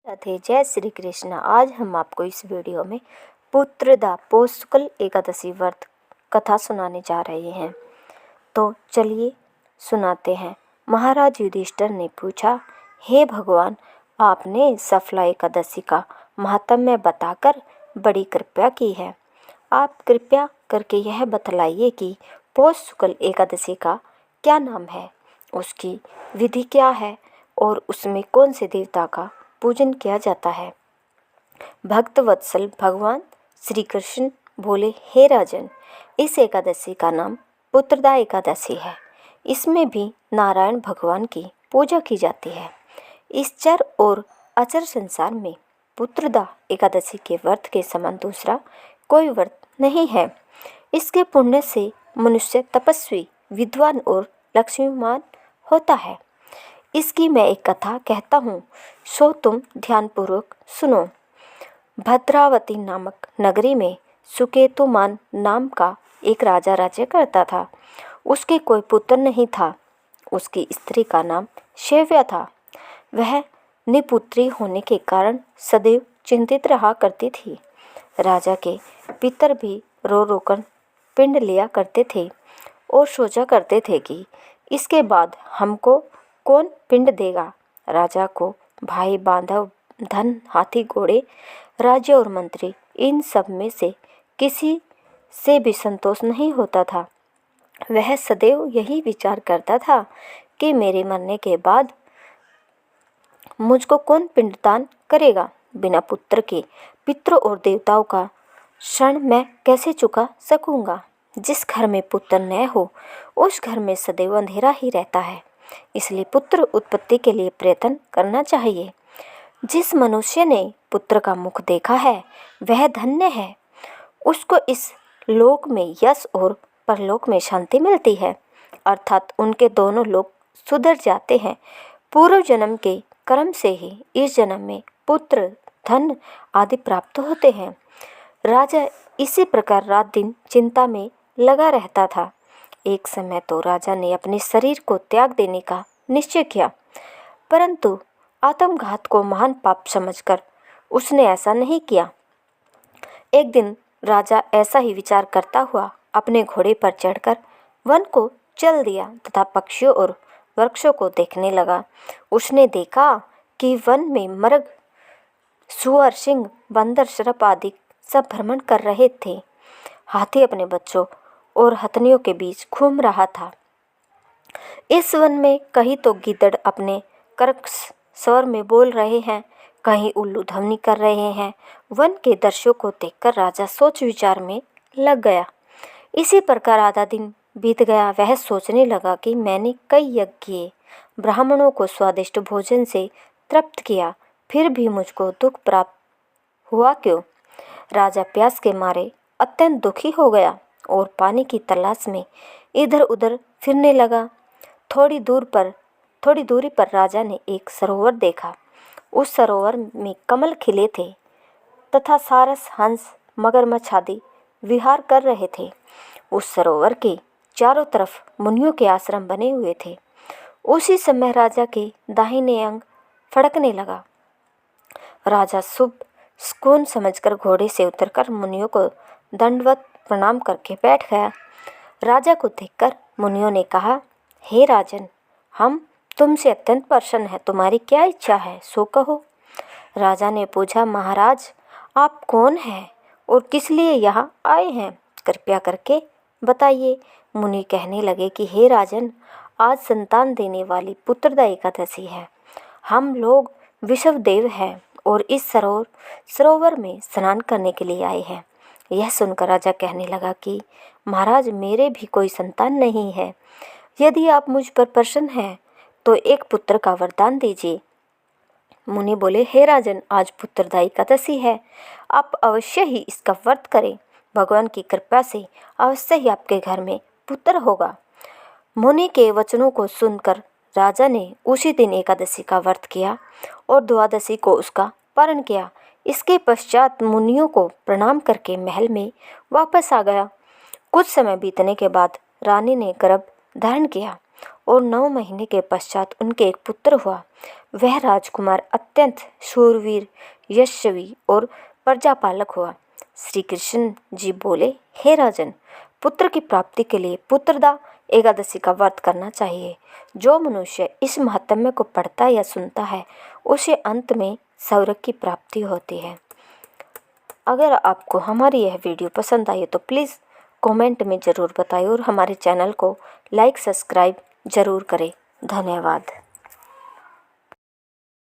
राधे, जय श्री कृष्ण। आज हम आपको इस वीडियो में पुत्रदा शुक्ल एकादशी व्रत कथा सुनाने जा रहे हैं। तो चलिए सुनाते हैं। महाराज युधिष्ठिर ने पूछा, हे भगवान, आपने सफला एकादशी का महात्म्य बताकर बड़ी कृपा की है। आप कृपया करके यह बतलाइए कि पौष शुक्ल एकादशी का क्या नाम है, उसकी विधि क्या है और उसमें कौन से देवता का पूजन किया जाता है। भक्त वत्सल भगवान श्री कृष्ण बोले, हे राजन, इस एकादशी का नाम पुत्रदा एकादशी है। इसमें भी नारायण भगवान की पूजा की जाती है। इस चर और अचर संसार में पुत्रदा एकादशी के व्रत के समान दूसरा कोई व्रत नहीं है। इसके पुण्य से मनुष्य तपस्वी, विद्वान और लक्ष्मीवान होता है। इसकी मैं एक कथा कहता हूँ, सो तुम ध्यानपूर्वक सुनो। भद्रावती नामक नगरी में सुकेतुमान नाम का एक राजा राज्य करता था। उसके कोई पुत्र नहीं था। उसकी स्त्री का नाम शैव्या था। वह निपुत्री होने के कारण सदैव चिंतित रहा करती थी। राजा के पितर भी रो रोकर पिंड लिया करते थे और सोचा करते थे कि इसके बाद हमको कौन पिंड देगा। राजा को भाई, बांधव, धन, हाथी, घोड़े, राज्य और मंत्री, इन सब में से किसी से भी संतोष नहीं होता था। वह सदैव यही विचार करता था कि मेरे मरने के बाद मुझको कौन पिंडदान करेगा। बिना पुत्र के पितरों और देवताओं का ऋण मैं कैसे चुका सकूंगा। जिस घर में पुत्र न हो उस घर में सदैव अंधेरा ही रहता है। इसलिए पुत्र उत्पत्ति के लिए प्रयत्न करना चाहिए। जिस मनुष्य ने पुत्र का मुख देखा है वह धन्य है। उसको इस लोक में यश और परलोक में शांति मिलती है, अर्थात उनके दोनों लोक सुधर जाते हैं। पूर्व जन्म के कर्म से ही इस जन्म में पुत्र, धन आदि प्राप्त होते हैं। राजा इसी प्रकार रात दिन चिंता में लगा रहता था। एक समय तो राजा ने अपने शरीर को त्याग देने का निश्चय किया, परंतु आत्मघात को महान पाप समझकर उसने ऐसा नहीं किया। एक दिन राजा ऐसा ही विचार करता हुआ अपने घोड़े पर चढ़कर वन को चल दिया तथा पक्षियों और वृक्षों को देखने लगा। उसने देखा कि वन में मृग, सुअर, सिंह, बंदर, सर्प आदि सब भ्रमण कर रहे थे। हाथी अपने बच्चों और हथनियों के बीच घूम रहा था। इस वन में कहीं तो गिद्ध अपने कर्कश स्वर में बोल रहे हैं, कहीं उल्लू ध्वनि कर रहे हैं। वन के दृश्यों को देखकर राजा सोच विचार में लग गया। इसी प्रकार आधा दिन बीत गया। वह सोचने लगा कि मैंने कई यज्ञ किए, ब्राह्मणों को स्वादिष्ट भोजन से तृप्त किया, फिर भी मुझको दुख प्राप्त हुआ क्यों। राजा प्यास के मारे अत्यंत दुखी हो गया और पानी की तलाश में इधर उधर फिरने लगा। थोड़ी दूरी पर राजा ने एक सरोवर देखा। उस सरोवर में कमल खिले थे तथा सारस, हंस, मगरमच्छ आदि विहार कर रहे थे। उस सरोवर के चारों तरफ मुनियों के आश्रम बने हुए थे। उसी समय राजा के दाहिने अंग फड़कने लगा। राजा शुभ शकुन समझकर घोड़े से उतरकर मुनियों को दंडवत प्रणाम करके बैठ गया। राजा को देखकर मुनियों ने कहा, हे राजन, हम तुमसे अत्यंत प्रसन्न हैं। तुम्हारी क्या इच्छा है, सो कहो। राजा ने पूछा, महाराज, आप कौन हैं और किस लिए यहाँ आए हैं, कृपया करके बताइए। मुनि कहने लगे कि हे राजन, आज संतान देने वाली पुत्रदा एकादशी है। हम लोग विश्वदेव हैं और इस सरोवर में स्नान करने के लिए आए हैं। यह सुनकर राजा कहने लगा कि महाराज, मेरे भी कोई संतान नहीं है। यदि आप मुझ पर प्रसन्न हैं तो एक पुत्र का वरदान दीजिए। मुनि बोले, हे राजन, आज पुत्रदा एकादशी है, आप अवश्य ही इसका व्रत करें। भगवान की कृपा से अवश्य ही आपके घर में पुत्र होगा। मुनि के वचनों को सुनकर राजा ने उसी दिन एकादशी का व्रत किया और द्वादशी को उसका पारण किया। इसके पश्चात मुनियों को प्रणाम करके महल में वापस आ गया। कुछ समय बीतने के बाद रानी ने गर्भ धारण किया और 9 महीने के पश्चात उनके एक पुत्र हुआ। वह राजकुमार अत्यंत शूरवीर, यशस्वी और प्रजापालक हुआ। श्री कृष्ण जी बोले, हे राजन, पुत्र की प्राप्ति के लिए पुत्रदा एकादशी का व्रत करना चाहिए। जो मनुष्य इस महात्म्य को पढ़ता या सुनता है उसे अंत में स्वर्ग की प्राप्ति होती है। अगर आपको हमारी यह वीडियो पसंद आई तो प्लीज़ कमेंट में ज़रूर बताएं और हमारे चैनल को लाइक सब्सक्राइब ज़रूर करें। धन्यवाद।